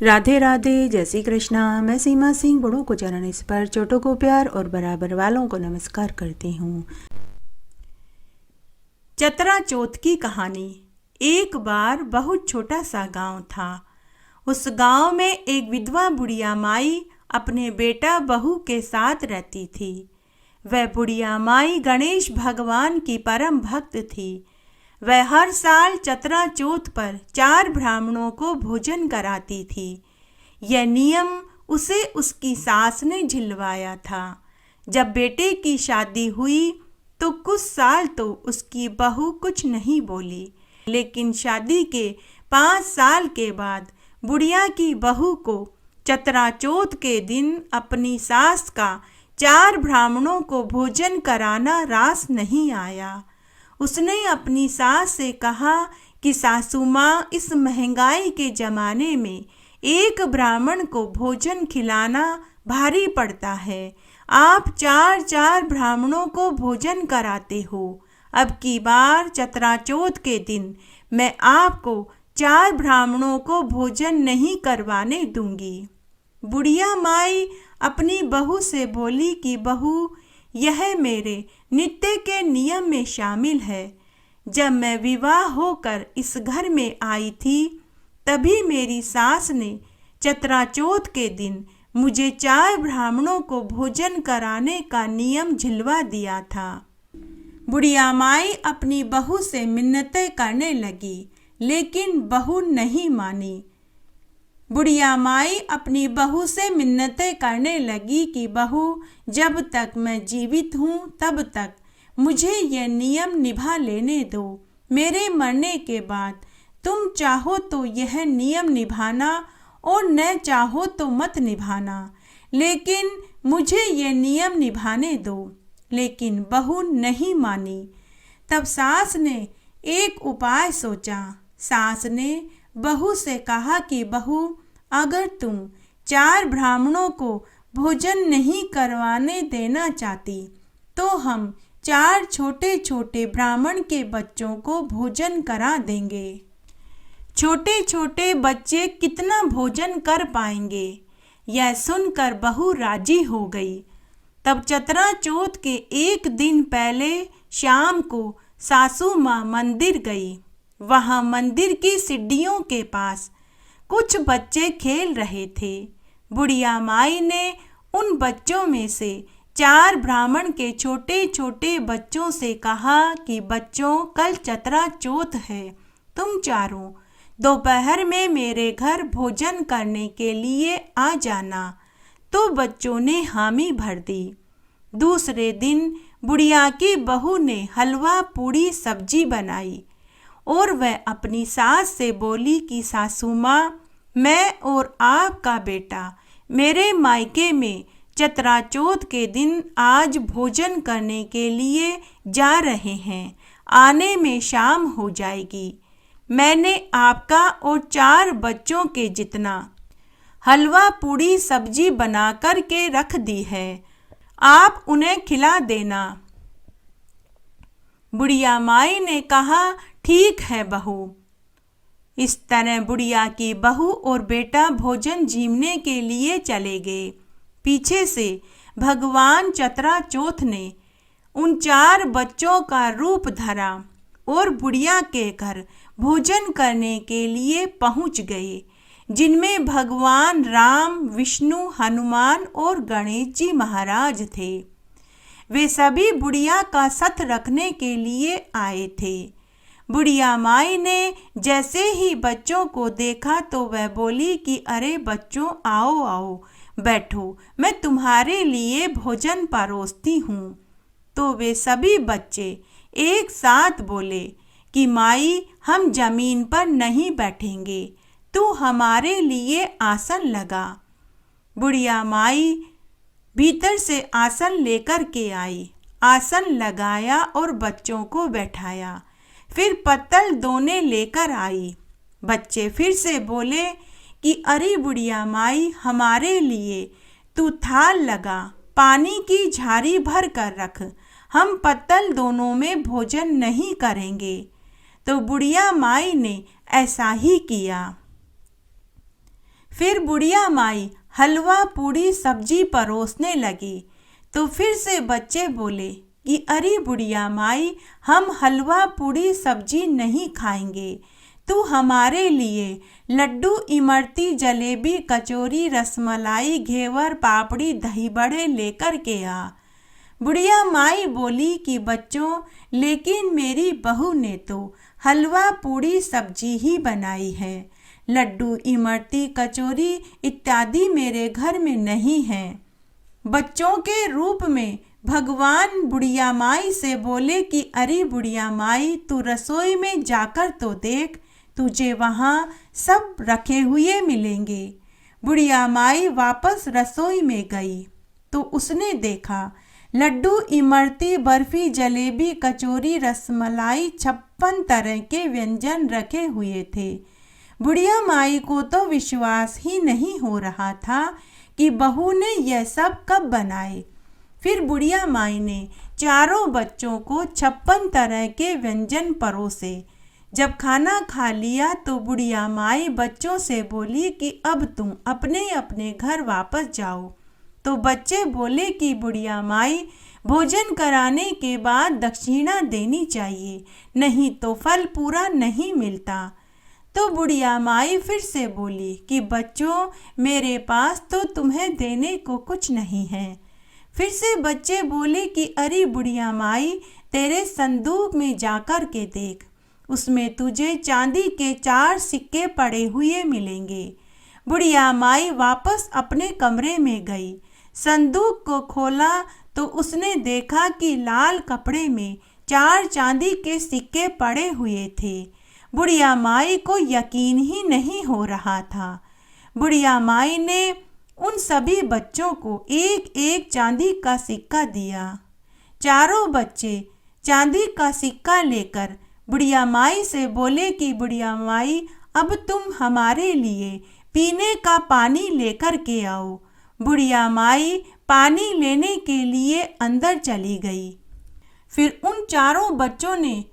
राधे राधे, जय श्री कृष्णा। मैं सीमा सिंह बड़ों को चरण इस पर, छोटों को प्यार और बराबर वालों को नमस्कार करती हूँ। चतरा चौथ की कहानी। एक बार बहुत छोटा सा गांव था। उस गांव में एक विधवा बुढ़िया माई अपने बेटा बहू के साथ रहती थी। वह बुढ़िया माई गणेश भगवान की परम भक्त थी। वह हर साल चतरा चौथ पर 4 ब्राह्मणों को भोजन कराती थी। यह नियम उसे उसकी सास ने झिलवाया था। जब बेटे की शादी हुई तो कुछ साल तो उसकी बहू कुछ नहीं बोली, लेकिन शादी के 5 साल के बाद बुढ़िया की बहू को चतरा चौथ के दिन अपनी सास का 4 ब्राह्मणों को भोजन कराना रास नहीं आया। उसने अपनी सास से कहा कि सासू माँ, इस महंगाई के ज़माने में एक ब्राह्मण को भोजन खिलाना भारी पड़ता है। आप 4 ब्राह्मणों को भोजन कराते हो। अब की बार चतरा चौथ के दिन मैं आपको 4 ब्राह्मणों को भोजन नहीं करवाने दूंगी। बुढ़िया माई अपनी बहू से बोली कि बहू, यह मेरे नित्य के नियम में शामिल है। जब मैं विवाह होकर इस घर में आई थी, तभी मेरी सास ने चतरा चौथ के दिन मुझे 4 ब्राह्मणों को भोजन कराने का नियम झिलवा दिया था। बुढ़िया माई अपनी बहू से मिन्नतें करने लगी, लेकिन बहू नहीं मानी। बुढ़िया माई अपनी बहू से मिन्नतें करने लगी कि बहू, जब तक मैं जीवित हूँ तब तक मुझे यह नियम निभा लेने दो। मेरे मरने के बाद तुम चाहो तो यह नियम निभाना और न चाहो तो मत निभाना, लेकिन मुझे यह नियम निभाने दो। लेकिन बहू नहीं मानी। तब सास ने एक उपाय सोचा। सास ने बहू से कहा कि बहू, अगर तुम 4 ब्राह्मणों को भोजन नहीं करवाने देना चाहती तो हम 4 छोटे छोटे ब्राह्मण के बच्चों को भोजन करा देंगे। छोटे छोटे बच्चे कितना भोजन कर पाएंगे? यह सुनकर बहू राजी हो गई। तब चतरा चौथ के एक दिन पहले शाम को सासू माँ मंदिर गई। वहाँ मंदिर की सीढ़ियों के पास कुछ बच्चे खेल रहे थे। बुढ़िया माई ने उन बच्चों में से 4 ब्राह्मण के छोटे छोटे बच्चों से कहा कि बच्चों, कल चतरा चौथ है, तुम चारों दोपहर में मेरे घर भोजन करने के लिए आ जाना। तो बच्चों ने हामी भर दी। दूसरे दिन बुढ़िया की बहू ने हलवा पूड़ी सब्जी बनाई और वह अपनी सास से बोली कि सासू माँ, मैं और आपका बेटा मेरे मायके में चतरा चौथ के दिन आज भोजन करने के लिए जा रहे हैं। आने में शाम हो जाएगी। मैंने आपका और 4 बच्चों के जितना हलवा पूड़ी सब्जी बना कर के रख दी है, आप उन्हें खिला देना। बुढ़िया माई ने कहा, ठीक है बहू। इस तरह बुढ़िया की बहू और बेटा भोजन जीमने के लिए चले गए। पीछे से भगवान चतरा चौथ ने उन 4 बच्चों का रूप धरा और बुढ़िया के घर भोजन करने के लिए पहुंच गए, जिनमें भगवान राम, विष्णु, हनुमान और गणेश जी महाराज थे। वे सभी बुढ़िया का सत रखने के लिए आए थे। बुढ़िया माई ने जैसे ही बच्चों को देखा तो वह बोली कि अरे बच्चों, आओ आओ, बैठो, मैं तुम्हारे लिए भोजन परोसती हूँ। तो वे सभी बच्चे एक साथ बोले कि माई, हम जमीन पर नहीं बैठेंगे, तू हमारे लिए आसन लगा। बुढ़िया माई भीतर से आसन लेकर के आई, आसन लगाया और बच्चों को बैठाया। फिर पत्तल दोने लेकर आई। बच्चे फिर से बोले कि अरे बुढ़िया माई, हमारे लिए तू थाल लगा, पानी की झारी भर कर रख, हम पत्तल दोनों में भोजन नहीं करेंगे। तो बुढ़िया माई ने ऐसा ही किया। फिर बुढ़िया माई हलवा पूड़ी सब्जी परोसने लगी। तो फिर से बच्चे बोले कि अरे बुढ़िया माई, हम हलवा पूड़ी सब्जी नहीं खाएंगे, तू हमारे लिए लड्डू, इमरती, जलेबी, कचौरी, रसमलाई, घेवर, पापड़ी, दही बड़े लेकर के आ। बुढ़िया माई बोली कि बच्चों, लेकिन मेरी बहू ने तो हलवा पूड़ी सब्जी ही बनाई है, लड्डू, इमरती, कचौरी इत्यादि मेरे घर में नहीं है। बच्चों के रूप में भगवान बुढ़िया माई से बोले कि अरे बुढ़िया माई, तू रसोई में जाकर तो देख, तुझे वहाँ सब रखे हुए मिलेंगे। बुढ़िया माई वापस रसोई में गई तो उसने देखा लड्डू, इमरती, बर्फी, जलेबी, कचौरी, रसमलाई 56 तरह के व्यंजन रखे हुए थे। बुढ़िया माई को तो विश्वास ही नहीं हो रहा था कि बहू ने यह सब कब बनाए। फिर बुढ़िया माई ने चारों बच्चों को 56 तरह के व्यंजन परोसे। जब खाना खा लिया तो बुढ़िया माई बच्चों से बोली कि अब तुम अपने अपने घर वापस जाओ। तो बच्चे बोले कि बुढ़िया माई, भोजन कराने के बाद दक्षिणा देनी चाहिए, नहीं तो फल पूरा नहीं मिलता। तो बुढ़िया माई फिर से बोली कि बच्चों, मेरे पास तो तुम्हें देने को कुछ नहीं है। फिर से बच्चे बोले कि अरे बुढ़िया माई, तेरे संदूक में जाकर के देख, उसमें तुझे चांदी के 4 सिक्के पड़े हुए मिलेंगे। बुढ़िया माई वापस अपने कमरे में गई। संदूक को खोला तो उसने देखा कि लाल कपड़े में 4 चांदी के सिक्के पड़े हुए थे। बुढ़िया माई को यकीन ही नहीं हो रहा था। बुढ़िया माई ने उन सभी बच्चों को एक एक चांदी का सिक्का दिया। चारों बच्चे चांदी का सिक्का लेकर बुढ़िया माई से बोले कि बुढ़िया माई, अब तुम हमारे लिए पीने का पानी लेकर के आओ। बुढ़िया माई पानी लेने के लिए अंदर चली गई। फिर उन चारों बच्चों ने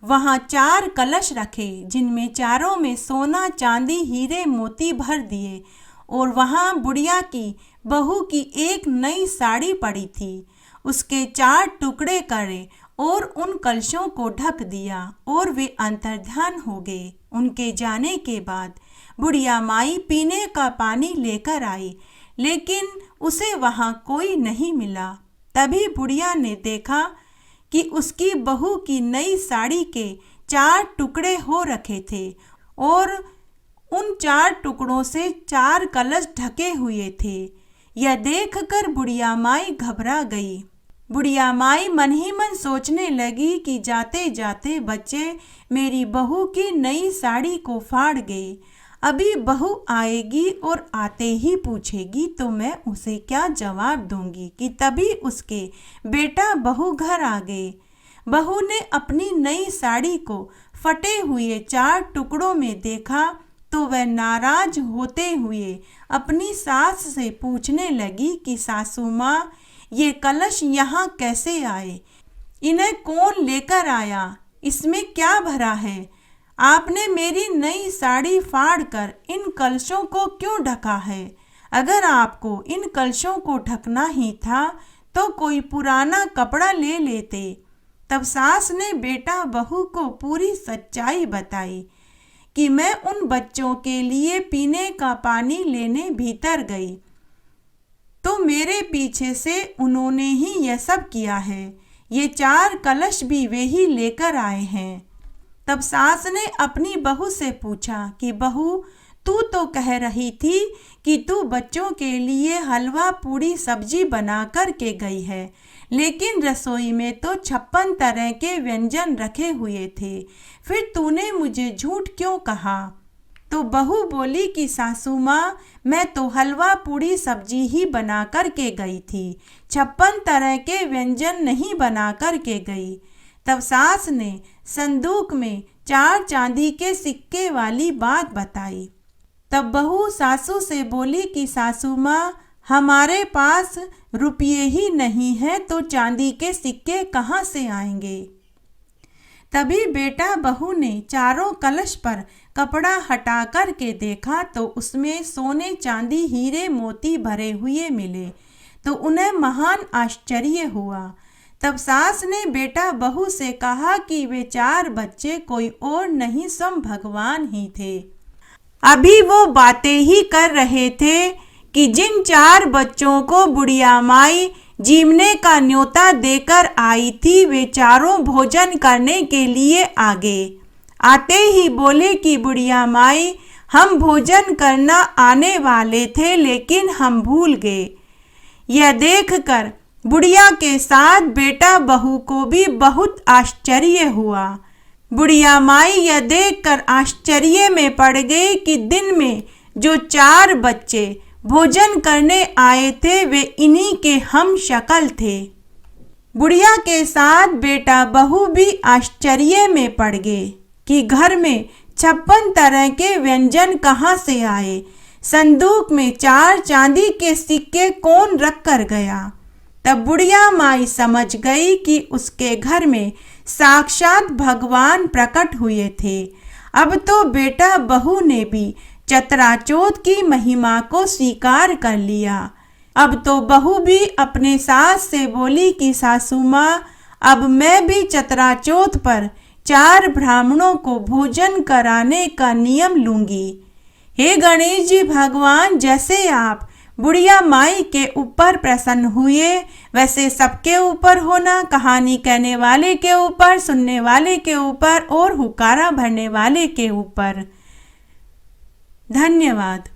वहाँ 4 कलश रखे, जिनमें चारों में सोना, चांदी, हीरे, मोती भर दिए, और वहाँ बुढ़िया की बहू की एक नई साड़ी पड़ी थी। उसके 4 टुकड़े करे और उन कलशों को ढक दिया और वे अंतर्ध्यान हो गए। उनके जाने के बाद बुढ़िया माई पीने का पानी लेकर आई, लेकिन उसे वहाँ कोई नहीं मिला। तभी बुढ़िया ने देखा कि उसकी बहू की नई साड़ी के 4 टुकड़े हो रखे थे और उन 4 टुकड़ों से 4 कलश ढके हुए थे। यह देखकर बुढ़िया माई घबरा गई। बुढ़िया माई मन ही मन सोचने लगी कि जाते जाते बच्चे मेरी बहू की नई साड़ी को फाड़ गए। अभी बहू आएगी और आते ही पूछेगी तो मैं उसे क्या जवाब दूंगी कि तभी उसके बेटा बहू घर आ गए। बहू ने अपनी नई साड़ी को फटे हुए 4 टुकड़ों में देखा तो वह नाराज होते हुए अपनी सास से पूछने लगी कि सासू माँ, ये कलश यहाँ कैसे आए? इन्हें कौन लेकर आया? इसमें क्या भरा है? आपने मेरी नई साड़ी फाड़कर इन कलशों को क्यों ढका है? अगर आपको इन कलशों को ढकना ही था तो कोई पुराना कपड़ा ले लेते। तब सास ने बेटा बहू को पूरी सच्चाई बताई कि मैं उन बच्चों के लिए पीने का पानी लेने भीतर गई तो मेरे पीछे से उन्होंने ही यह सब किया है। ये 4 कलश भी वे ही लेकर आए हैं। तब सास ने अपनी बहू से पूछा कि बहू, तू तो कह रही थी कि तू बच्चों के लिए हलवा पूड़ी सब्जी बना कर के गई है, लेकिन रसोई में तो 56 तरह के व्यंजन रखे हुए थे, फिर तूने मुझे झूठ क्यों कहा? तो बहू बोली कि सासू माँ, मैं तो हलवा पूड़ी सब्जी ही बना कर के गई थी, 56 तरह के व्यंजन नहीं बना कर के गई। तब सास ने संदूक में 4 चांदी के सिक्के वाली बात बताई। तब बहू सासू से बोली कि सासू माँ, हमारे पास रुपये ही नहीं है तो चांदी के सिक्के कहाँ से आएंगे? तभी बेटा बहू ने चारों कलश पर कपड़ा हटा कर के देखा तो उसमें सोने चांदी हीरे मोती भरे हुए मिले, तो उन्हें महान आश्चर्य हुआ। तब सास ने बेटा बहू से कहा कि वे 4 बच्चे कोई और नहीं स्वयं भगवान ही थे। अभी वो बातें ही कर रहे थे कि जिन 4 बच्चों को बुढ़िया माई जीवने का न्योता देकर आई थी वे चारों भोजन करने के लिए आगे आते ही बोले कि बुढ़िया माई, हम भोजन करना आने वाले थे लेकिन हम भूल गए। यह देखकर बुढ़िया के साथ बेटा बहू को भी बहुत आश्चर्य हुआ। बुढ़िया माई यह देखकर आश्चर्य में पड़ गई कि दिन में जो 4 बच्चे भोजन करने आए थे वे इन्हीं के हम शक्ल थे। बुढ़िया के साथ बेटा बहू भी आश्चर्य में पड़ गए कि घर में 56 तरह के व्यंजन कहाँ से आए, संदूक में 4 चांदी के सिक्के कौन रख कर गया। तब बुढ़िया माई समझ गई कि उसके घर में साक्षात भगवान प्रकट हुए थे। अब तो बेटा बहू ने भी चतराचौथ की महिमा को स्वीकार कर लिया। अब तो बहू भी अपने सास से बोली कि सासू माँ, अब मैं भी चतराचौथ पर 4 ब्राह्मणों को भोजन कराने का नियम लूंगी। हे गणेश जी भगवान, जैसे आप बुढ़िया माई के ऊपर प्रसन्न हुए वैसे सबके ऊपर होना, कहानी कहने वाले के ऊपर, सुनने वाले के ऊपर और हुक्कारा भरने वाले के ऊपर। धन्यवाद।